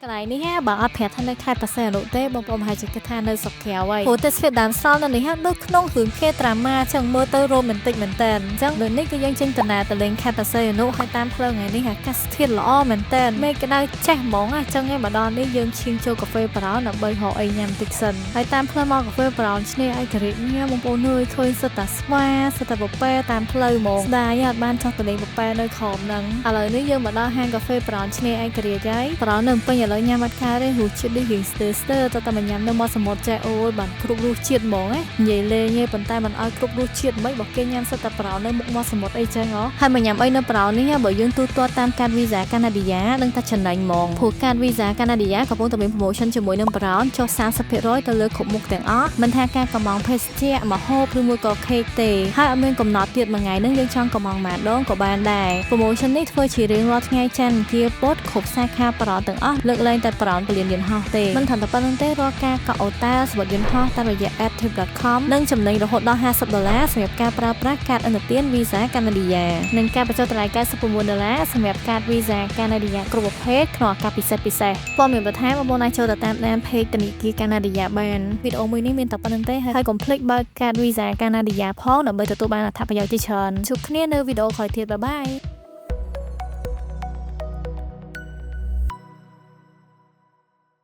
កន្លែងនេះបើអត់ប្រាប់ថានៅខេត្តបរសៃអនុទេបងប្អូនហើយជិះគិតថានៅស្រុកក្រៅហើយព្រោះតែស្ថិតដើមសល់នៅនេះដូចក្នុងរឿងខេត្រាម៉ាចឹងមើលទៅរ៉ូមែនទិកមែនតើអញ្ចឹងដូចនេះគឺយើងចេញដំណើរទៅលេងខេត្តបរសៃអនុហើយតាមផ្លូវថ្ងៃនេះអាកាសធាតុល្អមែនតើមេឃក្តៅចេះហ្មងអញ្ចឹងឯងមកដល់នេះយើងឈានចូលកាហ្វេប្រោនដើម្បីហៅអីញ៉ាំតិចសិនហើយតាមផ្លូវមកកាហ្វេប្រោនឆ្នេរឯករាជ្យញ៉ាំបងប្អូនអើយឃើញសិតតាស្វាសិតតាពពែតាមផ្លូវហ្មងស្ដាយអត់បានចោះទៅលេងពពែនៅខំហ្នឹងឥឡូវនេះយើងមកដល់ហាងកាហ្វេប្រោនឆ្នេរឯករាជ្យហើយប្រោននៅពេញឥឡូវញ៉ាំអត់ខាតទេរសជាតិនេះរៀងស្ទើរទៅតែញ៉ាំនៅមកសមុទ្រចេះអូយបានគ្រប់រសជាតិហ្មងនិយាយលេងទេប៉ុន្តែមិនឲ្យគ្រប់រសជាតិមិនបើគេញ៉ាំសិតតែប្រោននៅមុខមកសមុទ្រអីចឹងហើយមកញ៉ាំអីនៅប្រោននេះបើយើងទូទាត់តាមកាតវីសាកាណាឌីយ៉ានឹងតែចំណេញហ្មងព្រោះកាតវីសាកាណាឌីយ៉ាកំពុងតែមាន promotion ជាមួយនឹងប្រោនចុះ 30% ទៅលើគ្រប់មុខទាំងអស់មិនថាការកម្មងភេសជ្ជៈម្ហូបឬមួយក៏ cake ទេហើយអត់មានកំណត់ទៀតមួយថ្ងៃនឹងយើងចង់កម្មងម៉ាដងក៏បានដែរ promotion នេះធ្វើជារៀងរាល់ថ្ងៃច័ន្ទអង្គារពុធគ្រប់សាខាប្រោនទាំងអស់លើកលែងតែប្រោនពលានយន្តហោះទេមិនថាតែប៉ុណ្្នឹងទេរាល់ការកក់អូតាសម្រាប់យន្តហោះតាមរយៈ active.com នឹងចំណេញរហូតដល់$50សម្រាប់ការប្រើប្រាស់កាតឥណទានវីសាកាណាឌីយ៉ានិងការបញ្ចុះតម្លៃ$99សម្រាប់កាតវីសាកាណាឌីយ៉ាគ្រប់ប្រភេទក្នុងឱកាសពិសេសព័ត៌មានបន្ថែមបងប្អូនអាចចូលទៅតាមដាន page ធនាគារកាណាឌីយ៉ាបានវីដេអូមួយនេះមានតែប៉ុណ្្នឹងទេហើយកុំភ្លេចបើកកាតវីសាកាណាឌីយ៉ាផងដើម្បីទទួលបានអត្ថប្រយោជន៍ជាច្រើនជួបគ្នានៅវីដេអូក្រោយទៀតបាយ